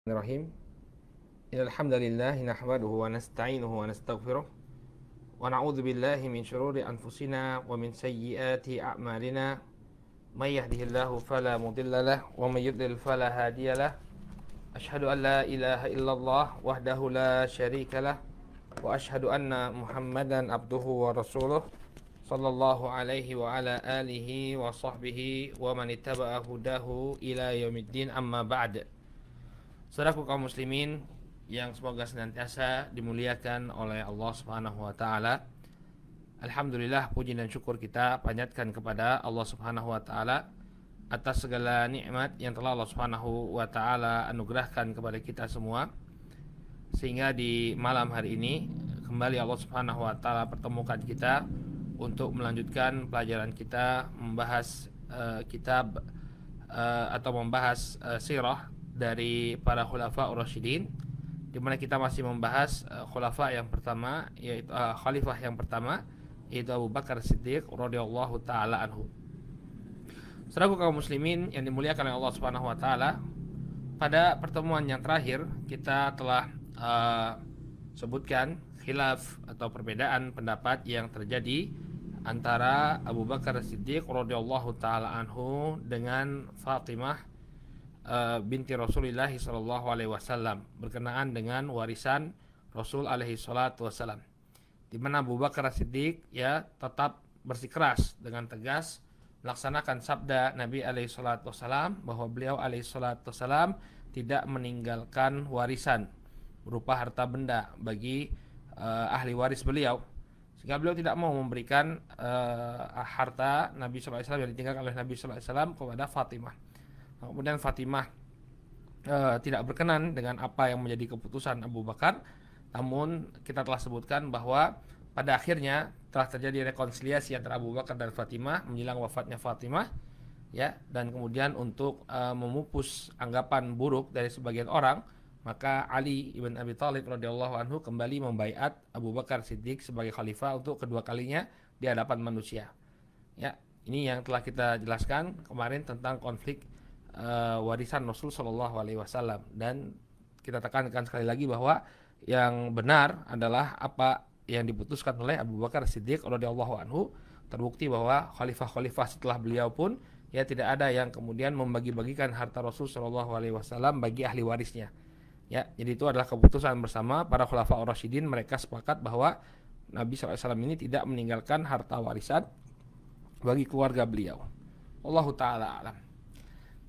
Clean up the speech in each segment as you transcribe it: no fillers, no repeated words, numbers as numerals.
Bismillahirrahmanirrahim. Alhamdulillah nahmaduhu wa nasta'inuhu wa nastaghfiruh wa na'udzu billahi min syururi anfusina wa min sayyiati a'malina. May yahdihillahu fala mudilla lahu wa may yudlil fala hadiya lahu. Asyhadu an la ilaha illallah wahdahu la syarika lah wa asyhadu anna Muhammadan abduhu wa rasuluh sallallahu alaihi wa ala alihi wa sahbihi wa man ittaba'a hudahu ila yaumiddin, amma ba'd. Saudaraku kaum muslimin yang semoga senantiasa dimuliakan oleh Allah Subhanahu wa taala. Alhamdulillah, puji dan syukur kita panjatkan kepada Allah Subhanahu wa taala atas segala nikmat yang telah Allah Subhanahu wa taala anugerahkan kepada kita semua, sehingga di malam hari ini kembali Allah Subhanahu wa taala pertemukan kita untuk melanjutkan pelajaran kita membahas kitab atau membahas sirah dari para khulafa ar-rasyidin, di mana kita masih membahas khulafa yang pertama, yaitu khalifah yang pertama, yaitu Abu Bakar Siddiq radhiyallahu taala anhu. Saudaraku kaum muslimin yang dimuliakan oleh Allah Subhanahu wa taala, pada pertemuan yang terakhir kita telah sebutkan khilaf atau perbedaan pendapat yang terjadi antara Abu Bakar Siddiq radhiyallahu taala anhu dengan Fatimah binti Rasulullah sallallahu alaihi wasallam berkenaan dengan warisan Rasul alaihi salatu wasallam, di mana Abu Bakar Siddiq tetap bersikeras dengan tegas melaksanakan sabda Nabi alaihi salatu wasallam bahwa beliau alaihi salatu wasallam tidak meninggalkan warisan berupa harta benda bagi ahli waris beliau, sehingga beliau tidak mau memberikan harta Nabi sallallahu alaihi wasallam yang ditinggalkan oleh Nabi sallallahu alaihi wasallam kepada Fatimah. Kemudian Fatimah tidak berkenan dengan apa yang menjadi keputusan Abu Bakar. Namun kita telah sebutkan bahwa pada akhirnya telah terjadi rekonsiliasi antara Abu Bakar dan Fatimah menjelang wafatnya Fatimah, dan kemudian untuk memupus anggapan buruk dari sebagian orang, maka Ali ibn Abi Thalib radhiyallahu anhu kembali membaiat Abu Bakar Siddiq sebagai khalifah untuk kedua kalinya di hadapan manusia. Ini yang telah kita jelaskan kemarin tentang konflik warisan Rasul Shallallahu Alaihi Wasallam, dan kita tekankan sekali lagi bahwa yang benar adalah apa yang diputuskan oleh Abu Bakar Siddiq radhiyallahu anhu. Terbukti bahwa khalifah-khalifah setelah beliau pun tidak ada yang kemudian membagi-bagikan harta Rasul Shallallahu Alaihi Wasallam bagi ahli warisnya. Jadi itu adalah keputusan bersama para khulafa ar-rasyidin. Mereka sepakat bahwa Nabi SAW ini tidak meninggalkan harta warisan bagi keluarga beliau. Wallahu ta'ala alam.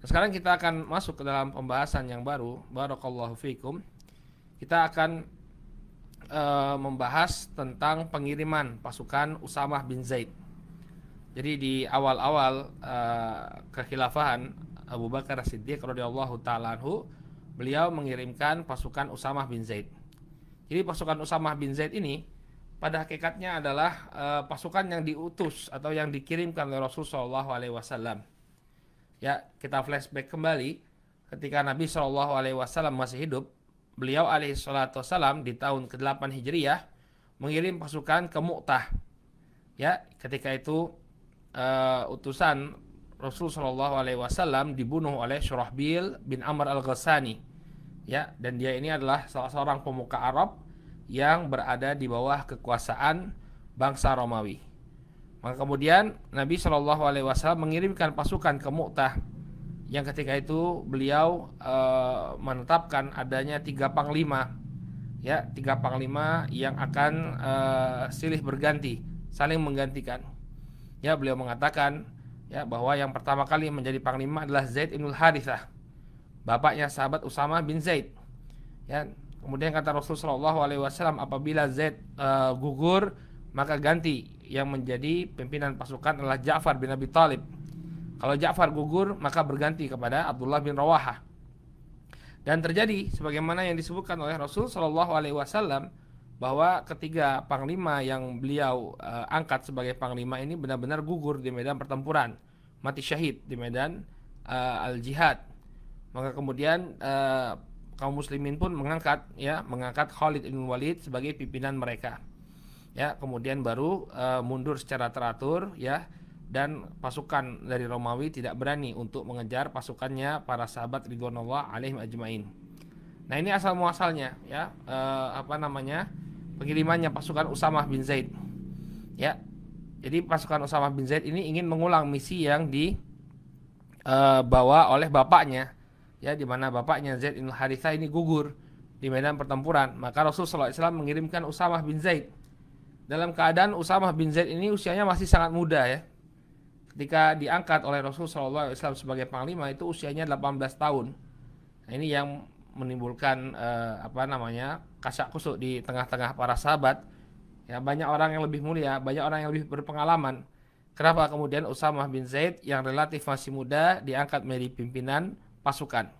Sekarang kita akan masuk ke dalam pembahasan yang baru. Barakallahu fikum. Kita akan membahas tentang pengiriman pasukan Usamah bin Zaid. Jadi di awal-awal kekhilafahan Abu Bakar Siddiq radhiyallahu ta'ala anhu, beliau mengirimkan pasukan Usamah bin Zaid. Jadi pasukan Usamah bin Zaid ini pada hakikatnya adalah pasukan yang diutus atau yang dikirimkan oleh Rasulullah SAW. Kita flashback kembali ketika Nabi SAW masih hidup. Beliau alaihi salatu wassalam di tahun ke-8 Hijriyah mengirim pasukan ke Mu'tah. Ketika itu utusan Rasul SAW dibunuh oleh Syurahbil bin Amr al-Ghassani. Dan dia ini adalah salah seorang pemuka Arab yang berada di bawah kekuasaan bangsa Romawi. Maka kemudian Nabi SAW mengirimkan pasukan ke Mu'tah, yang ketika itu beliau menetapkan adanya 3 panglima, 3 panglima yang akan silih berganti, saling menggantikan. Beliau mengatakan bahwa yang pertama kali menjadi panglima adalah Zaid ibn Harithah, bapaknya sahabat Usamah bin Zaid. Kemudian kata Rasulullah SAW, apabila Zaid gugur, maka ganti yang menjadi pimpinan pasukan adalah Ja'far bin Abi Thalib. Kalau Ja'far gugur, maka berganti kepada Abdullah bin Rawahah. Dan terjadi sebagaimana yang disebutkan oleh Rasul Shallallahu Alaihi Wasallam, bahwa ketiga panglima yang beliau angkat sebagai panglima ini benar-benar gugur di medan pertempuran, mati syahid di medan al-jihad. Maka kemudian kaum muslimin pun mengangkat Khalid bin Walid sebagai pimpinan mereka. Kemudian baru mundur secara teratur, dan pasukan dari Romawi tidak berani untuk mengejar pasukannya para sahabat ridwanullah alaihim ajmain. Nah, ini asal muasalnya ya, pengirimannya pasukan Usamah bin Zaid. Ya. Jadi pasukan Usamah bin Zaid ini ingin mengulang misi yang dibawa oleh bapaknya, ya, di mana bapaknya Zaid bin Harithah ini gugur di medan pertempuran. Maka Rasulullah SAW mengirimkan Usamah bin Zaid. Dalam keadaan Usamah bin Zaid ini usianya masih sangat muda ya. Ketika diangkat oleh Rasulullah SAW sebagai panglima itu usianya 18 tahun. Nah, ini yang menimbulkan kasak kusuk di tengah-tengah para sahabat. Ya, banyak orang yang lebih mulia, banyak orang yang lebih berpengalaman. Kenapa kemudian Usamah bin Zaid yang relatif masih muda diangkat menjadi pimpinan pasukan?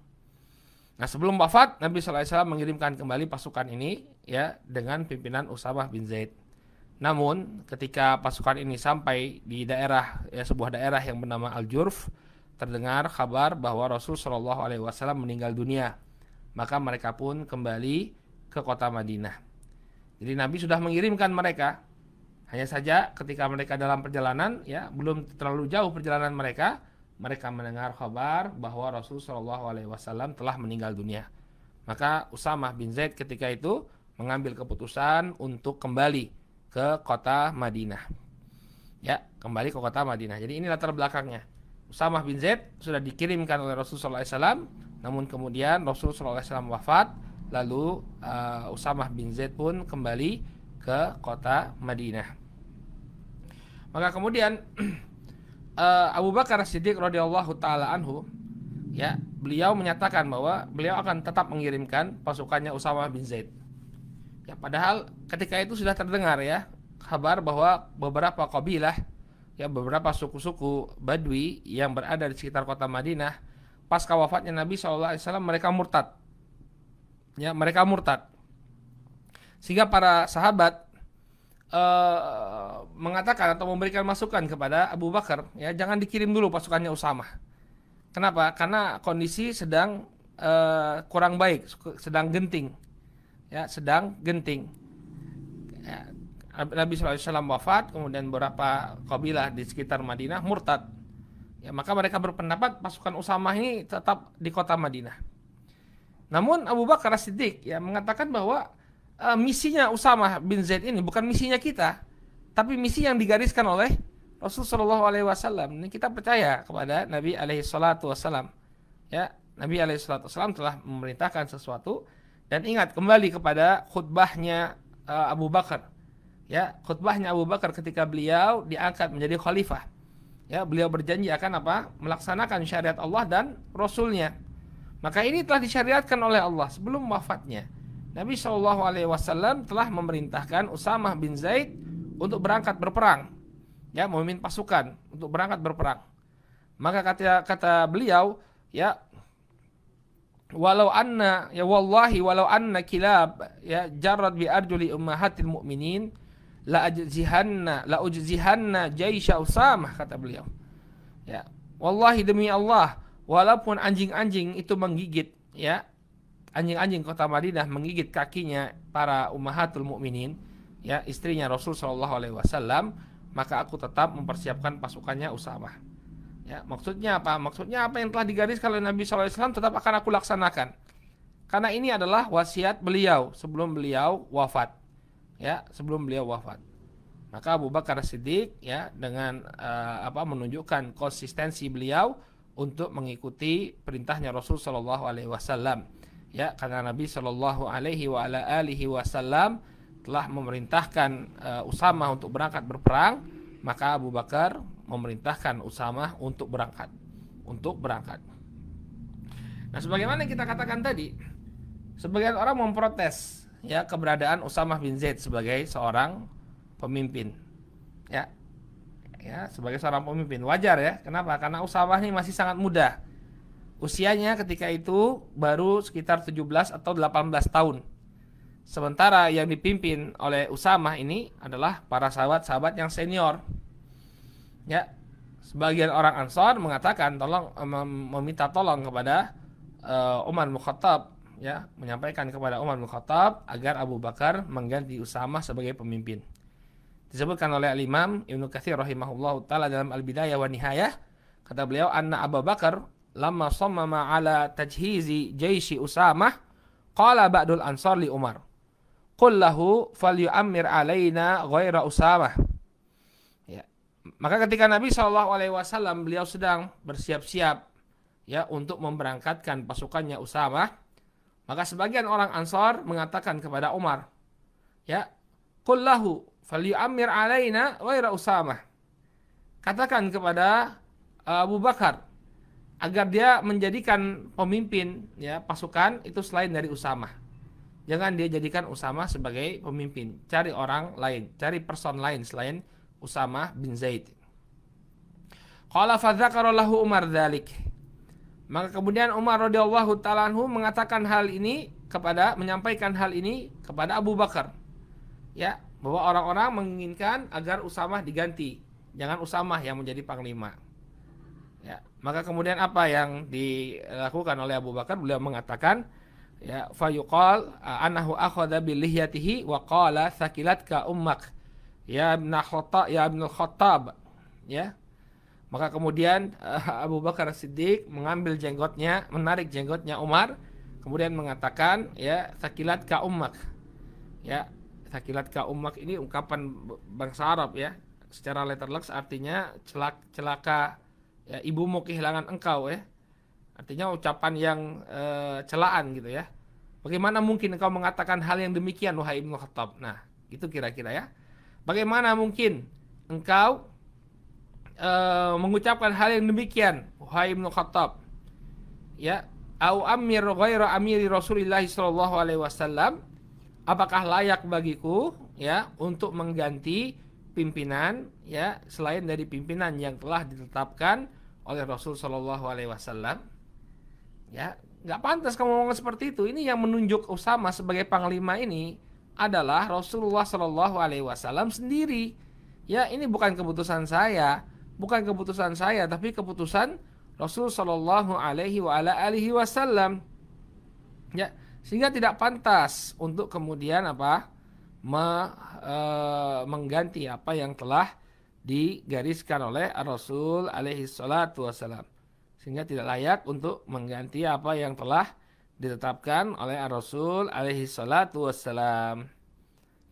Nah, sebelum wafat Nabi SAW mengirimkan kembali pasukan ini ya dengan pimpinan Usamah bin Zaid. Namun ketika pasukan ini sampai di daerah ya, sebuah daerah yang bernama Al-Jurf, terdengar kabar bahwa Rasul Shallallahu Alaihi Wasallam meninggal dunia. Maka mereka pun kembali ke kota Madinah. Jadi Nabi sudah mengirimkan mereka. Hanya saja ketika mereka dalam perjalanan, ya belum terlalu jauh perjalanan mereka mendengar kabar bahwa Rasul Shallallahu Alaihi Wasallam telah meninggal dunia. Maka Usamah bin Zaid ketika itu mengambil keputusan untuk kembali ke kota Madinah. Ya, kembali ke kota Madinah. Jadi ini latar belakangnya. Usamah bin Zaid sudah dikirimkan oleh Rasulullah SAW, namun kemudian Rasulullah SAW wafat, lalu Usamah bin Zaid pun kembali ke kota Madinah. Maka kemudian Abu Bakar As-Siddiq radhiyallahu taala anhu, ya, beliau menyatakan bahwa beliau akan tetap mengirimkan pasukannya Usamah bin Zaid. Ya, padahal ketika itu sudah terdengar ya kabar bahwa beberapa kabilah, ya beberapa suku-suku Badui yang berada di sekitar kota Madinah pasca wafatnya Nabi SAW mereka murtad. Ya, mereka murtad. Sehingga para sahabat mengatakan atau memberikan masukan kepada Abu Bakar, ya jangan dikirim dulu pasukannya Usamah. Kenapa? Karena kondisi sedang kurang baik, sedang genting. Ya, sedang genting. Ya, Nabi SAW wafat, kemudian beberapa kabilah di sekitar Madinah murtad. Ya, maka mereka berpendapat pasukan Usamah ini tetap di kota Madinah. Namun Abu Bakar As-Siddiq ya mengatakan bahwa misinya Usamah bin Zaid ini bukan misinya kita, tapi misi yang digariskan oleh Rasulullah SAW. Ini kita percaya kepada Nabi SAW. Ya, Nabi SAW telah memerintahkan sesuatu. Dan ingat kembali kepada khutbahnya Abu Bakar. Ya, khutbahnya Abu Bakar ketika beliau diangkat menjadi khalifah. Ya, beliau berjanji akan melaksanakan syariat Allah dan Rasulnya. Maka ini telah disyariatkan oleh Allah sebelum wafatnya. Nabi SAW telah memerintahkan Usamah bin Zaid untuk berangkat berperang. Ya, memimpin pasukan untuk berangkat berperang. Maka kata beliau, ya, walau anna kilab ya jarrad bi arjuli ummahatil mu'minin la ujzihanna jaisha Usamah, kata beliau. Ya, wallahi demi Allah, walaupun anjing-anjing itu menggigit, ya, anjing-anjing kota Madinah menggigit kakinya para ummahatul mu'minin, ya, istrinya Rasul sallallahu alaihi wasallam, maka aku tetap mempersiapkan pasukannya Usamah. Ya, maksudnya apa? Maksudnya apa yang telah digariskan oleh Nabi SAW tetap akan aku laksanakan. Karena ini adalah wasiat beliau sebelum beliau wafat. Ya, sebelum beliau wafat. Maka Abu Bakar As-Siddiq ya dengan menunjukkan konsistensi beliau untuk mengikuti perintahnya Rasul sallallahu alaihi wasallam. Ya, karena Nabi sallallahu alaihi wasallam telah memerintahkan Usamah untuk berangkat berperang, maka Abu Bakar memerintahkan Usamah untuk berangkat. Nah, sebagaimana kita katakan tadi, sebagian orang memprotes ya keberadaan Usamah bin Zaid sebagai seorang pemimpin. Ya, sebagai seorang pemimpin wajar ya. Kenapa? Karena Usamah ini masih sangat muda. Usianya ketika itu baru sekitar 17 atau 18 tahun. Sementara yang dipimpin oleh Usamah ini adalah para sahabat-sahabat yang senior. Ya, sebagian orang Ansar mengatakan meminta tolong kepada Umar bin Khattab, ya, menyampaikan kepada Umar bin Khattab agar Abu Bakar mengganti Usamah sebagai pemimpin. Disebutkan oleh Al-Imam Ibnu Katsir rahimahullahu taala dalam Al-Bidayah wa Nihayah, kata beliau, anna Abu Bakar lamma sammama ala tajhizi jaisi Usamah Qala ba'dul ansar li Umar, qul lahu falyu'ammir alaina ghaira Usamah. Ya. Maka ketika Nabi SAW beliau sedang bersiap-siap ya untuk memberangkatkan pasukannya Usamah, maka sebagian orang Ansar mengatakan kepada Umar, ya, qul lahu falyu'ammir alaina ghaira Usamah. Katakan kepada Abu Bakar agar dia menjadikan pemimpin ya pasukan itu selain dari Usamah. Jangan dia jadikan Usamah sebagai pemimpin. Cari orang lain, cari person lain selain Usamah bin Zaid. Qala fadzakara lahu Umar dzalik. Maka kemudian Umar radhiyallahu taala anhu mengatakan hal ini menyampaikan hal ini kepada Abu Bakar. Ya, bahwa orang-orang menginginkan agar Usamah diganti. Jangan Usamah yang menjadi panglima. Ya, maka kemudian apa yang dilakukan oleh Abu Bakar? Beliau mengatakan, ya, fayuqal annahu akhadha bil lihyatihi wa qala thaqilatka ummak ya ibn Khattab, ya. Maka kemudian Abu Bakar Siddiq mengambil jenggotnya, menarik jenggotnya Umar, kemudian mengatakan, ya, thaqilatka ummak. Ya, thaqilatka ummak ini ungkapan bangsa Arab ya. Secara letterleks artinya celaka ya, ibumu kehilangan engkau ya. Artinya ucapan yang celaan gitu ya. Bagaimana mungkin engkau mengatakan hal yang demikian wahai Ibnu Khattab? Nah, itu kira-kira ya. Bagaimana mungkin engkau mengucapkan hal yang demikian wahai Ibnu Khattab? Ya, au amir ghaira amiri Rasulillah sallallahu alaihi wasallam? Apakah layak bagiku ya untuk mengganti pimpinan ya selain dari pimpinan yang telah ditetapkan oleh Rasul sallallahu alaihi wasallam? Ya, nggak pantas kamu ngomong seperti itu. Ini yang menunjuk Usamah sebagai panglima ini adalah Rasulullah Shallallahu Alaihi Wasallam sendiri. Ya, ini bukan keputusan saya, tapi keputusan Rasul Shallallahu Alaihi Wasallam. Ya, sehingga tidak pantas untuk kemudian mengganti apa yang telah digariskan oleh Rasul Alaihi Wasallam. Sehingga tidak layak untuk mengganti apa yang telah ditetapkan oleh Rasul alaihi salatu wassalam.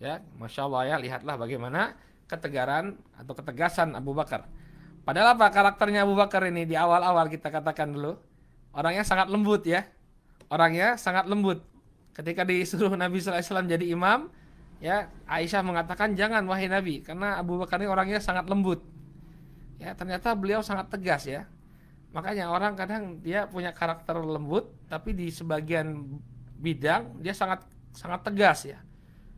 Ya, Masya Allah ya, lihatlah bagaimana ketegasan Abu Bakar. Padahal apa karakternya Abu Bakar ini di awal-awal kita katakan dulu. Orangnya sangat lembut ya. Orangnya sangat lembut. Ketika disuruh Nabi sallallahu alaihi wasallam jadi imam, ya, Aisyah mengatakan jangan wahai Nabi, karena Abu Bakar ini orangnya sangat lembut. Ya, ternyata beliau sangat tegas ya. Makanya orang kadang dia punya karakter lembut, tapi di sebagian bidang dia sangat tegas ya.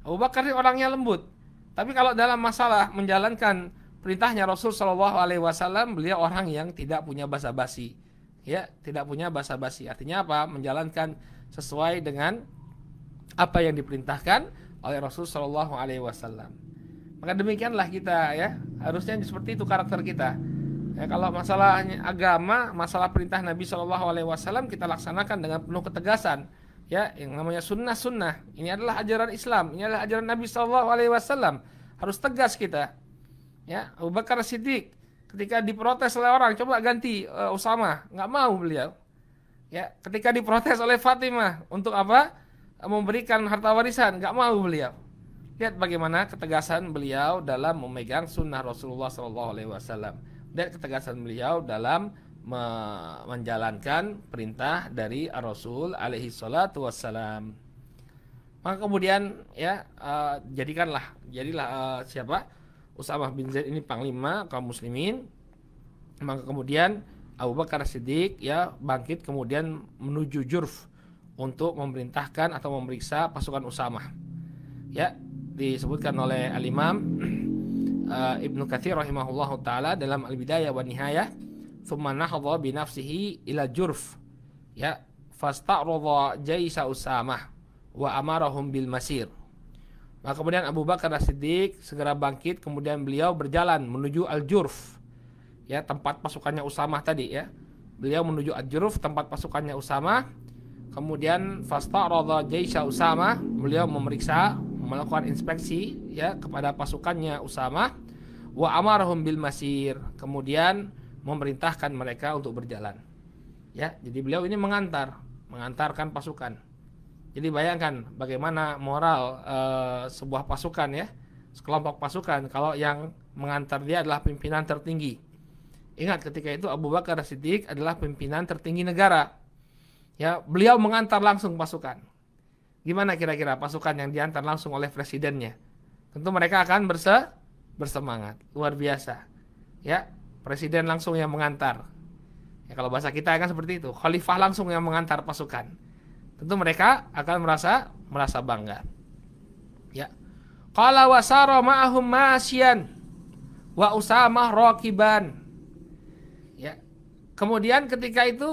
Abu Bakar ini orangnya lembut, tapi kalau dalam masalah menjalankan perintahnya Rasul Shallallahu Alaihi Wasallam, beliau orang yang tidak punya basa-basi, ya, tidak punya basa-basi. Artinya apa? Menjalankan sesuai dengan apa yang diperintahkan oleh Rasul Shallallahu Alaihi Wasallam. Maka demikianlah kita ya, harusnya seperti itu karakter kita. Ya, kalau masalah agama, masalah perintah Nabi Shallallahu Alaihi Wasallam kita laksanakan dengan penuh ketegasan. Ya, yang namanya sunnah. Ini adalah ajaran Islam. Ini adalah ajaran Nabi Shallallahu Alaihi Wasallam. Harus tegas kita. Ya, Abu Bakar Siddiq ketika diprotes oleh orang, coba ganti Usamah, nggak mau beliau. Ya, ketika diprotes oleh Fatimah untuk apa? Memberikan harta warisan, nggak mau beliau. Lihat bagaimana ketegasan beliau dalam memegang sunnah Rasulullah Shallallahu Alaihi Wasallam. Dan ketegasan beliau dalam menjalankan perintah dari Rasul alaihi salatu wassalam. Maka kemudian ya jadilah siapa? Usamah bin Zaid ini panglima kaum muslimin. Maka kemudian Abu Bakar Siddiq ya bangkit kemudian menuju Jurf untuk memerintahkan atau memeriksa pasukan Usamah. Ya, disebutkan oleh Al-Imam Ibnu Katsir rahimahullahu taala dalam Al-Bidayah wa Nihayah, "Tsumma nahadha bi nafsihi ila Jurf." Ya, fasta'radha jaisa Usamah wa amarahum bil masir. Maka kemudian Abu Bakar As-Siddiq segera bangkit, kemudian beliau berjalan menuju Al-Jurf. Ya, tempat pasukannya Usamah tadi ya. Beliau menuju Al-Jurf, tempat pasukannya Usamah. Kemudian fasta'radha jaisa Usamah, beliau melakukan inspeksi ya kepada pasukannya Usamah, wa amarahum bil masir, kemudian memerintahkan mereka untuk berjalan. Ya, jadi beliau ini mengantarkan pasukan. Jadi bayangkan bagaimana moral sebuah pasukan ya, sekelompok pasukan kalau yang mengantar dia adalah pimpinan tertinggi. Ingat ketika itu Abu Bakar Siddiq adalah pimpinan tertinggi negara. Ya, beliau mengantar langsung pasukan. Gimana kira-kira pasukan yang diantar langsung oleh presidennya? Tentu mereka akan bersemangat, luar biasa. Ya, presiden langsung yang mengantar. Ya, kalau bahasa kita kan seperti itu, khalifah langsung yang mengantar pasukan. Tentu mereka akan merasa bangga. Ya. Qala wasara ma'ahum masyan wa Usamah raqiban. Ya. Kemudian ketika itu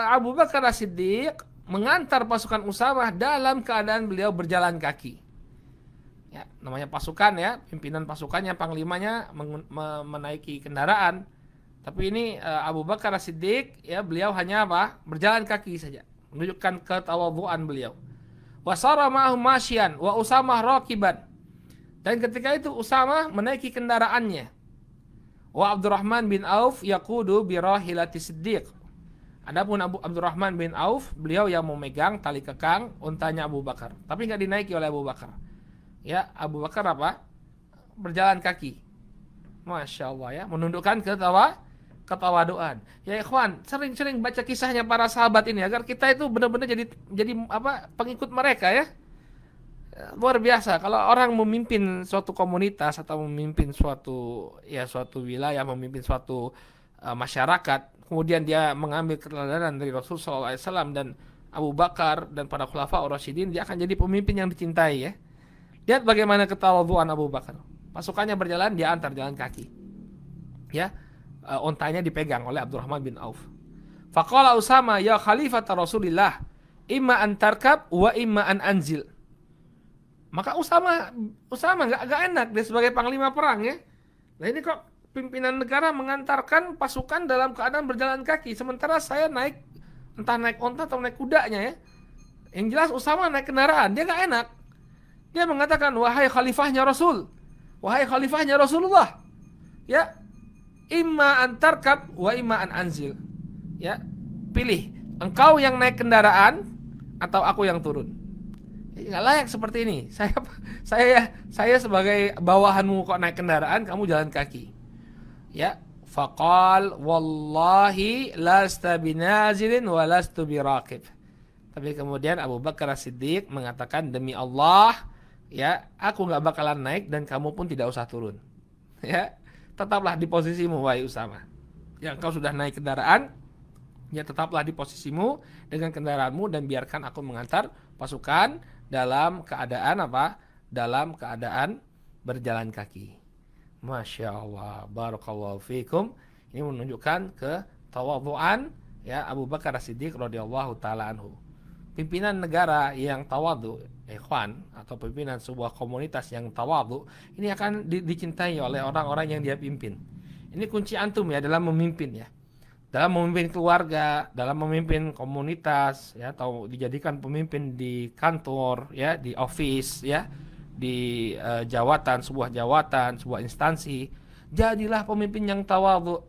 Abu Bakar As-Siddiq mengantar pasukan Usamah dalam keadaan beliau berjalan kaki. Ya, namanya pasukan ya, pimpinan pasukannya, panglimanya menaiki kendaraan. Tapi ini Abu Bakar As-Siddiq ya, beliau hanya apa? Berjalan kaki saja, menunjukkan ketawadhuan beliau. Wasara ma'ahum masyan wa Usamah raqiban. Dan ketika itu Usamah menaiki kendaraannya. Wa Abdurrahman bin Auf yaqudu bi rahilati Siddiq. Adapun Abdurrahman bin Auf, beliau yang memegang tali kekang untanya Abu Bakar, tapi nggak dinaiki oleh Abu Bakar. Ya, Abu Bakar apa? Berjalan kaki. Masya Allah ya, menundukkan ketawaduan. Ya ikhwan, sering-sering baca kisahnya para sahabat ini agar kita itu benar-benar jadi apa? Pengikut mereka ya. Luar biasa kalau orang memimpin suatu komunitas atau memimpin suatu wilayah, memimpin suatu masyarakat, kemudian dia mengambil keteladanan dari Rasulullah SAW dan Abu Bakar dan para khulafaur rasyidin, dia akan jadi pemimpin yang dicintai ya. Lihat bagaimana ketawadhuan Abu Bakar. Pasukannya berjalan, dia antar jalan kaki. Ya, ontanya dipegang oleh Abdurrahman bin Auf. Faqala Usama ya khalifata Rasulillah, imma an tarkab wa imma an anzil. Maka Usama nggak enak dia sebagai panglima perang ya. Nah ini kok pimpinan negara mengantarkan pasukan dalam keadaan berjalan kaki, sementara saya entah naik onta atau naik kudanya ya. Yang jelas Usama naik kendaraan, dia nggak enak. Dia mengatakan, wahai khalifahnya Rasul, wahai khalifahnya Rasulullah, ya, imma an tarkab wa imma an anzil. Ya, pilih, engkau yang naik kendaraan atau aku yang turun. Nggak layak seperti ini. Saya sebagai bawahanmu kok naik kendaraan, kamu jalan kaki. Ya, faqal wallahi lasta binazilin wa lastu biraqib. Tapi kemudian Abu Bakar As-Siddiq mengatakan, demi Allah, ya, aku nggak bakalan naik dan kamu pun tidak usah turun. Ya, tetaplah di posisimu wahai Usama. Yang kau sudah naik kendaraan, ya tetaplah di posisimu dengan kendaraanmu dan biarkan aku mengantar pasukan dalam keadaan apa? Dalam keadaan berjalan kaki. Masya Allah, barakallahu fikum. Ini menunjukkan ketawadhuan ya Abu Bakar As-Siddiq radhiyallahu taala anhu. Pimpinan negara yang tawadhu, ikhwan, atau pimpinan sebuah komunitas yang tawadhu, ini akan dicintai oleh orang-orang yang dia pimpin. Ini kunci antum ya dalam memimpin ya. Dalam memimpin keluarga, dalam memimpin komunitas ya, atau dijadikan pemimpin di kantor ya, di office ya, di sebuah instansi, jadilah pemimpin yang tawadhu.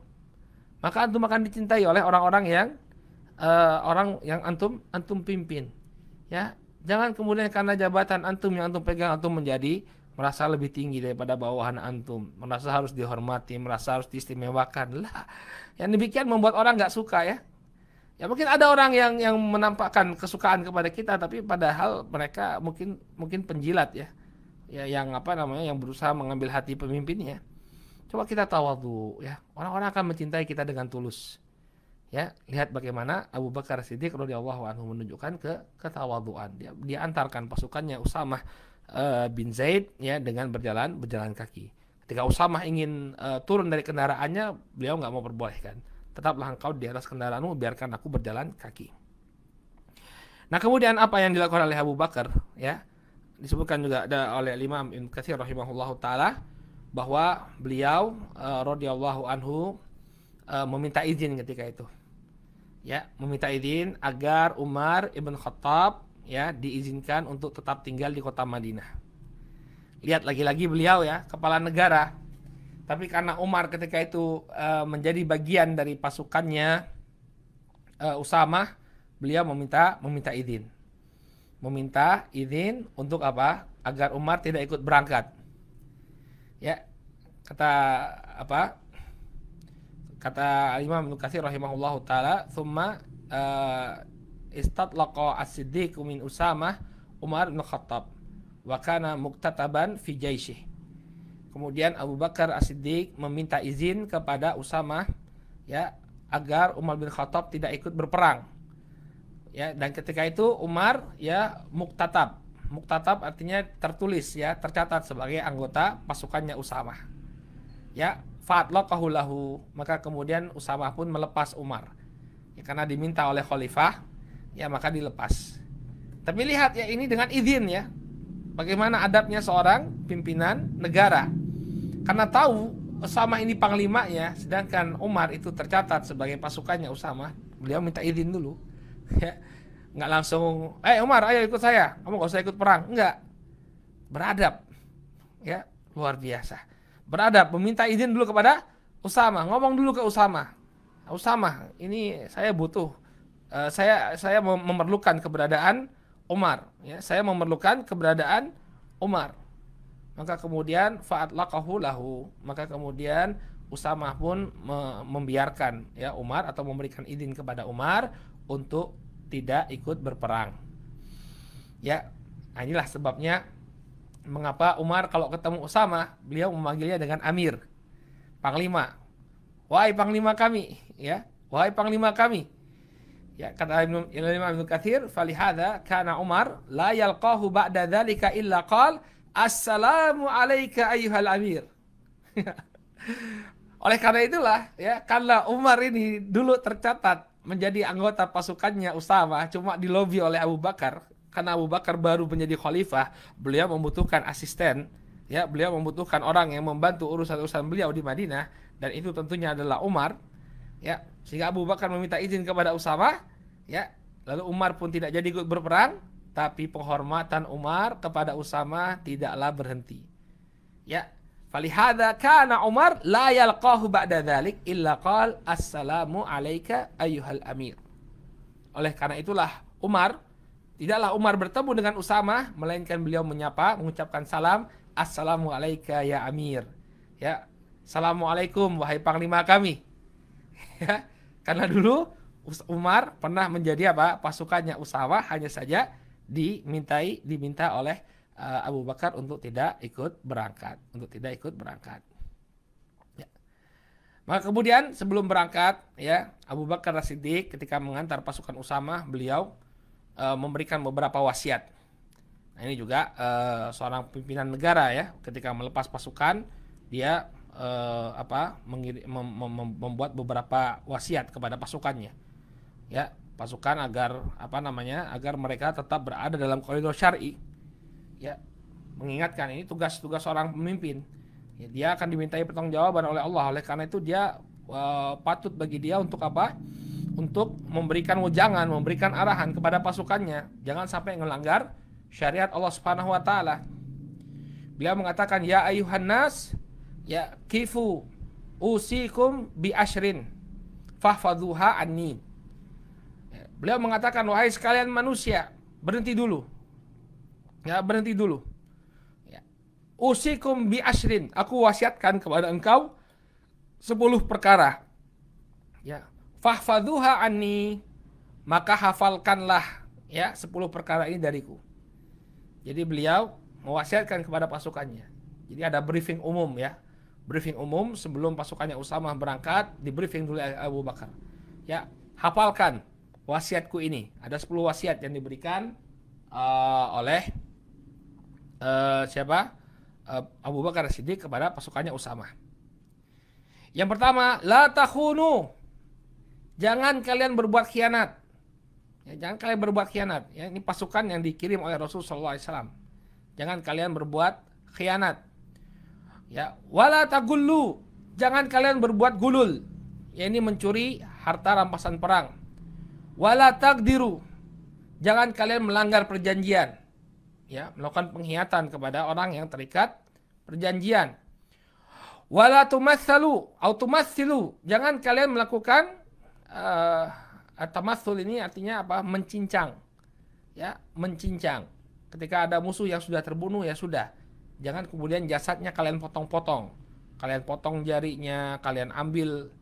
Maka antum akan dicintai oleh orang-orang yang antum pimpin. Ya, jangan kemudian karena jabatan antum yang antum pegang antum menjadi merasa lebih tinggi daripada bawahan antum, merasa harus dihormati, merasa harus diistimewakan. Lah, yang demikian membuat orang nggak suka ya. Ya mungkin ada orang yang menampakkan kesukaan kepada kita, tapi padahal mereka mungkin penjilat ya. Ya yang yang berusaha mengambil hati pemimpinnya. Coba kita tawadhu ya. Orang-orang akan mencintai kita dengan tulus. Ya, lihat bagaimana Abu Bakar Siddiq radhiyallahu anhu menunjukkan ketawadhuan. Dia antarkan pasukannya Usamah bin Zaid ya dengan berjalan kaki. Ketika Usamah ingin turun dari kendaraannya, beliau nggak mau perbolehkan. Tetaplah engkau di atas kendaraanmu, biarkan aku berjalan kaki. Nah, kemudian apa yang dilakukan oleh Abu Bakar ya? Disebutkan juga ada oleh Imam Ibnu Katsir rahimahullahu taala bahwa beliau radhiyallahu anhu meminta izin ketika itu. Ya, meminta izin agar Umar ibn Khattab ya diizinkan untuk tetap tinggal di kota Madinah. Lihat lagi-lagi beliau ya kepala negara, tapi karena Umar ketika itu menjadi bagian dari pasukannya Usamah, beliau meminta izin. meminta izin untuk apa? Agar Umar tidak ikut berangkat. Ya, kata apa? Kata Imam Ibnu Katsir rahimahullahu taala, "Tsumma istatlaqa as-Siddiq min Usamah Umar bin Khattab wa kana muktataban fi jaisyih." Kemudian Abu Bakar As-Siddiq meminta izin kepada Usamah ya agar Umar bin Khattab tidak ikut berperang. Ya, dan ketika itu Umar ya muktatab. Muktatab artinya tertulis ya, tercatat sebagai anggota pasukannya Usamah. Ya, fa'atlaqahu lahu, maka kemudian Usamah pun melepas Umar. Ya, karena diminta oleh khalifah, ya maka dilepas. Tapi lihat ya, ini dengan izin ya. Bagaimana adabnya seorang pimpinan negara. Karena tahu Usamah ini panglimanya, sedangkan Umar itu tercatat sebagai pasukannya Usamah, beliau minta izin dulu. Ya, nggak langsung, Umar, ayo ikut saya, kamu nggak usah ikut perang, enggak. Beradab, ya luar biasa. Beradab, meminta izin dulu kepada Usamah, ngomong dulu ke Usamah. Usamah, ini saya butuh, saya memerlukan keberadaan Umar, ya, saya memerlukan keberadaan Umar. Maka kemudian fa'atlaqahu lahu, maka kemudian Usamah pun membiarkan ya Umar atau memberikan izin kepada Umar untuk tidak ikut berperang. Ya, inilah sebabnya mengapa Umar kalau ketemu Usamah, beliau memanggilnya dengan Amir, Panglima. Wahai Panglima kami, ya, wahai Panglima kami. Ya, kata Imam Ibnu Katsir, "Falihada kana Umar la yalqahu ba'da dzalika illa qala assalamu alayka ayyuhal amir." Oleh karena itulah ya, karena Umar ini dulu tercatat menjadi anggota pasukannya Usamah cuma dilobi oleh Abu Bakar, karena Abu Bakar baru menjadi khalifah, beliau membutuhkan asisten, ya, beliau membutuhkan orang yang membantu urusan-urusan beliau di Madinah, dan itu tentunya adalah Umar, ya, sehingga Abu Bakar meminta izin kepada Usamah, ya, lalu Umar pun tidak jadi ikut berperang, tapi penghormatan Umar kepada Usamah tidaklah berhenti. Ya, falihada kana Umar la yalqahu ba'da dzalik illa qala assalamu alayka ayyuhal amir. Oleh karena itulah tidaklah Umar bertemu dengan Usamah melainkan beliau mengucapkan salam, assalamu alayka ya amir. Ya, assalamualaikum wahai panglima kami. Ya, karena dulu Umar pernah menjadi apa? Pasukannya Usamah, hanya saja diminta oleh Abu Bakar untuk tidak ikut berangkat, Ya. Maka kemudian sebelum berangkat, ya, Abu Bakar As-Siddiq ketika mengantar pasukan Usamah, beliau memberikan beberapa wasiat. Nah, ini juga seorang pimpinan negara ya, ketika melepas pasukan, dia membuat beberapa wasiat kepada pasukannya. Ya, pasukan agar agar mereka tetap berada dalam koridor syar'i. Ya, mengingatkan ini tugas-tugas seorang pemimpin. Ya, dia akan dimintai pertanggungjawaban oleh Allah. Oleh karena itu dia patut bagi dia untuk apa? Untuk memberikan wejangan, memberikan arahan kepada pasukannya, jangan sampai melanggar syariat Allah Subhanahu wa taala. Beliau mengatakan, ya ayuhan nas, ya kifu usikum bi ashrin fahfadhuha anni. Ya, beliau mengatakan, wahai sekalian manusia, berhenti dulu. Ya, berhenti dulu. Ya. Usikum bi ashrin, aku wasiatkan kepada engkau 10 perkara. Ya, fahfadhuha anni, maka hafalkanlah ya 10 perkara ini dariku. Jadi beliau mewasiatkan kepada pasukannya. Jadi ada briefing umum ya. Briefing umum sebelum pasukannya Usamah berangkat, di briefing dulu Abu Bakar. Ya, hafalkan wasiatku ini. Ada 10 wasiat yang diberikan oleh Abu Bakar As-Siddiq kepada pasukannya Usamah. Yang pertama, la takhunu, jangan kalian berbuat khianat. Ya, jangan kalian berbuat khianat. Ya, ini pasukan yang dikirim oleh Rasulullah SAW. Jangan kalian berbuat khianat. Ya, wala tagullu, jangan kalian berbuat gulul. Ya, ini mencuri harta rampasan perang. Wala tagdiru, jangan kalian melanggar perjanjian. Ya, melakukan pengkhianatan kepada orang yang terikat perjanjian. Wala tumatsalu au tumatsilu, jangan kalian melakukan tamatsul, ini artinya apa? Mencincang. ya mencincang. Ketika ada musuh yang sudah terbunuh, ya sudah, jangan kemudian jasadnya kalian potong-potong, kalian potong jarinya, kalian ambil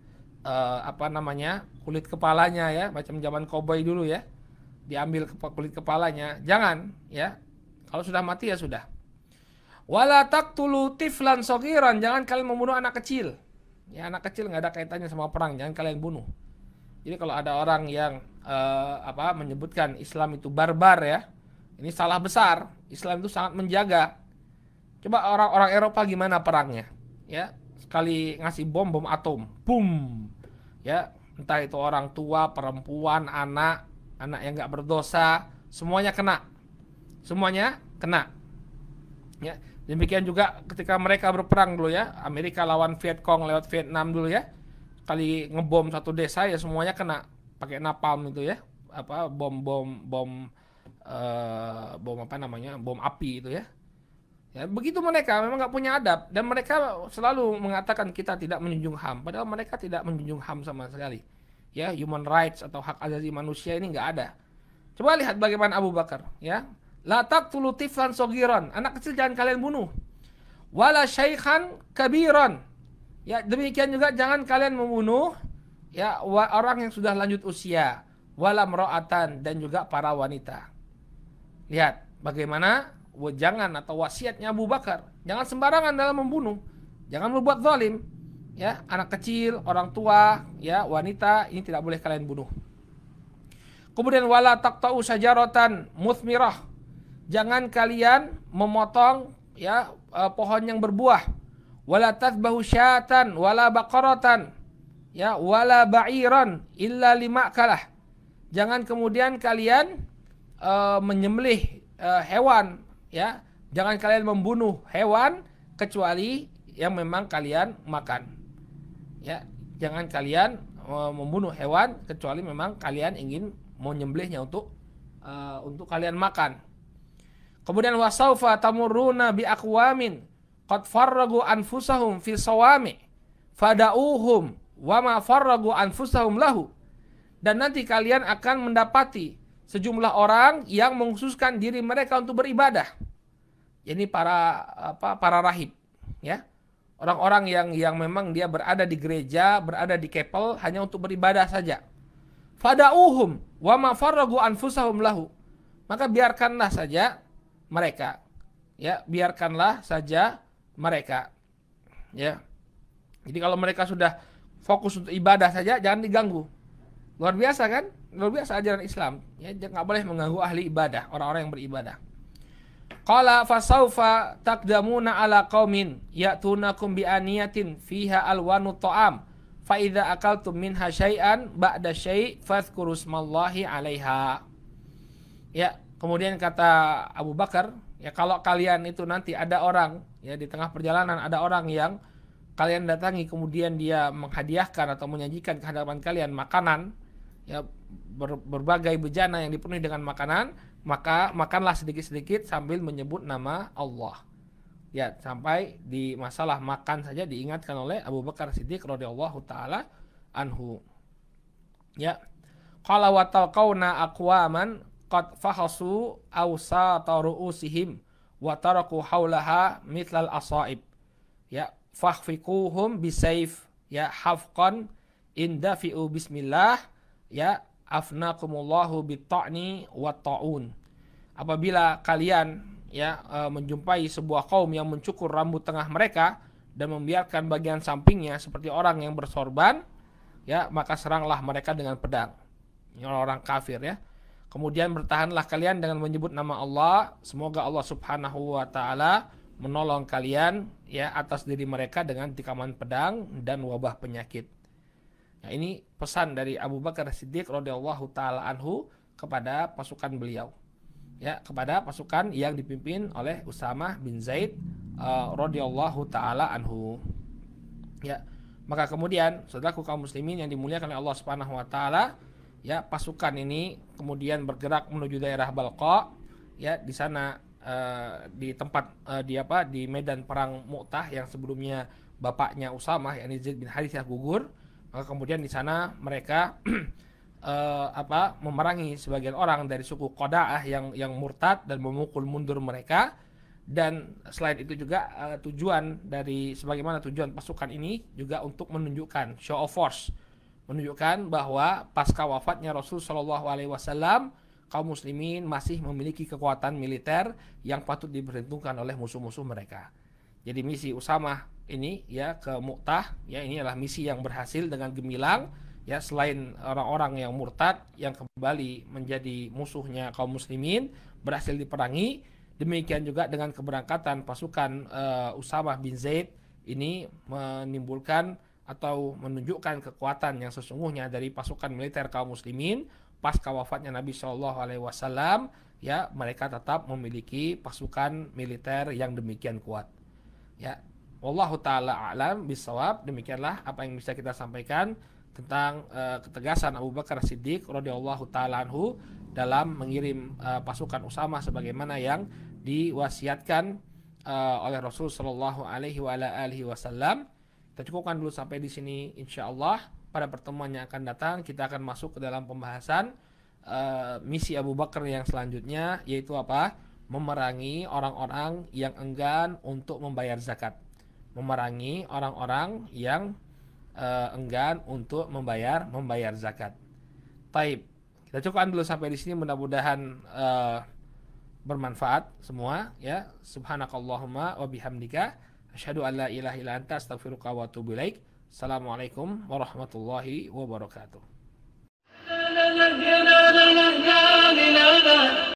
kulit kepalanya, ya macam zaman koboi dulu, ya diambil kulit kepalanya. Jangan, ya, kalau sudah mati ya sudah. Wala taqtulu tiflan saghiran, jangan kalian membunuh anak kecil. Ya, anak kecil nggak ada kaitannya sama perang, jangan kalian bunuh. Jadi kalau ada orang yang menyebutkan Islam itu barbar, ya, ini salah besar. Islam itu sangat menjaga. Coba orang-orang Eropa gimana perangnya? Ya, sekali ngasih bom atom, boom. Ya, entah itu orang tua, perempuan, anak yang nggak berdosa, semuanya kena. Semuanya kena. Ya, demikian juga ketika mereka berperang dulu, ya, Amerika lawan Vietcong lewat Vietnam dulu, ya, kali ngebom satu desa, ya semuanya kena pakai napalm itu, ya, bom api itu, ya. Ya, begitu mereka memang nggak punya adab, dan mereka selalu mengatakan kita tidak menjunjung HAM, padahal mereka tidak menjunjung HAM sama sekali. Ya, human rights atau hak asasi manusia ini nggak ada. Coba lihat bagaimana Abu Bakar, ya. La taqtulu tiflan saghiran, anak kecil jangan kalian bunuh. Wala syaikhan kabiran. Ya, demikian juga jangan kalian membunuh, ya, orang yang sudah lanjut usia, wala mra'atan, dan juga para wanita. Lihat bagaimana jangan atau wasiatnya Abu Bakar. Jangan sembarangan dalam membunuh. Jangan berbuat zalim. Ya, anak kecil, orang tua, ya, wanita, ini tidak boleh kalian bunuh. Kemudian wala taqta'u syajaratan muthmirah. Jangan kalian memotong, ya, pohon yang berbuah. Wala tadhbahu syatan wala baqaratan, ya, wala ba'iran illa lima'kalah. Jangan kemudian kalian menyembelih hewan, ya. Jangan kalian membunuh hewan kecuali yang memang kalian makan. Ya, jangan kalian membunuh hewan kecuali memang kalian ingin menyembelihnya untuk kalian makan. Kemudian wasaufa tamurruna bi aqwamin qad farragu anfusahum fi sawami fada'uhum wa ma farragu anfusahum lahu. Dan nanti kalian akan mendapati sejumlah orang yang mengkhususkan diri mereka untuk beribadah. Ini para rahib, ya. Orang-orang yang memang dia berada di gereja, berada di kepel hanya untuk beribadah saja. Fada'uhum wa ma farragu anfusahum lahu. Maka biarkanlah saja mereka, ya, biarkanlah saja mereka, ya. Jadi kalau mereka sudah fokus untuk ibadah saja, jangan diganggu. Luar biasa kan? Luar biasa ajaran Islam, ya, nggak boleh mengganggu ahli ibadah, orang-orang yang beribadah. Qala fasaufa taqdamuna ala qaumin ya'tunakum bi aniyatin fiha alwanu ta'am fa idza akaltum minha syai'an ba'da syai' fadhkuru smallahi 'alaiha. Ya, kemudian kata Abu Bakar, ya, kalau kalian itu nanti ada orang, ya, di tengah perjalanan ada orang yang kalian datangi, kemudian dia menghadiahkan atau menyajikan ke hadapan kalian makanan, ya, berbagai bejana yang dipenuhi dengan makanan, maka makanlah sedikit-sedikit sambil menyebut nama Allah. Ya, sampai di masalah makan saja diingatkan oleh Abu Bakar Siddiq radhiyallahu taala anhu. Ya. Qala wa talqauna aqwaman qad fahasu awsata ru'usihim wa taraku haulaha mithlal asaib, ya, fakhfiquhum bisayf, ya, hafqan indafi'u bismillah, ya, afnakumullahu bitta'ni wa ta'un. Apabila kalian, ya, menjumpai sebuah kaum yang mencukur rambut tengah mereka dan membiarkan bagian sampingnya seperti orang yang bersorban, ya, maka seranglah mereka dengan pedang. Ini orang-orang kafir, ya. Kemudian bertahanlah kalian dengan menyebut nama Allah. Semoga Allah Subhanahu wa taala menolong kalian, ya, atas diri mereka dengan tikaman pedang dan wabah penyakit. Nah, ini pesan dari Abu Bakar Siddiq radhiyallahu taala anhu kepada pasukan beliau. Ya, kepada pasukan yang dipimpin oleh Usamah bin Zaid radhiyallahu taala anhu. Ya, maka kemudian saudaraku kaum muslimin yang dimuliakan oleh Allah Subhanahu wa taala, ya, pasukan ini kemudian bergerak menuju daerah Balqa, ya, di sana di tempat di medan perang Mu'tah yang sebelumnya bapaknya Usamah yakni Zaid bin Harithah gugur. Maka kemudian di sana mereka memerangi sebagian orang dari suku Qada'ah yang murtad dan memukul mundur mereka. Dan selain itu juga tujuan dari sebagaimana tujuan pasukan ini juga untuk menunjukkan show of force, menunjukkan bahwa pasca wafatnya Rasul Shallallahu Alaihi Wasallam kaum muslimin masih memiliki kekuatan militer yang patut diperhitungkan oleh musuh-musuh mereka. Jadi misi Usamah ini ya ke Mu'tah ya, ini adalah misi yang berhasil dengan gemilang ya, selain orang-orang yang murtad yang kembali menjadi musuhnya kaum muslimin berhasil diperangi. Demikian juga dengan keberangkatan pasukan Usamah bin Zaid ini menimbulkan atau menunjukkan kekuatan yang sesungguhnya dari pasukan militer kaum muslimin pasca wafatnya Nabi Shallallahu Alaihi Wasallam ya, mereka tetap memiliki pasukan militer yang demikian kuat ya. Wallahu taala a'lam bisawab. Demikianlah apa yang bisa kita sampaikan tentang ketegasan Abu Bakar Siddiq radhiyallahu taala anhu dalam mengirim pasukan Usamah sebagaimana yang diwasiatkan oleh Rasul Shallallahu Alaihi Wasallam. Kita cukupkan dulu sampai di sini, insyaallah. Pada pertemuan yang akan datang kita akan masuk ke dalam pembahasan misi Abu Bakar yang selanjutnya, yaitu apa? Memerangi orang-orang yang enggan untuk membayar zakat, memerangi orang-orang yang enggan untuk membayar zakat. Taib. Kita cukupkan dulu sampai di sini, mudah-mudahan bermanfaat semua ya. Subhanakallahumma wa bihamdika asyhadu an la ilaha illa anta astaghfiruka wa atubu ilaik. Assalamualaikum warahmatullahi wabarakatuh.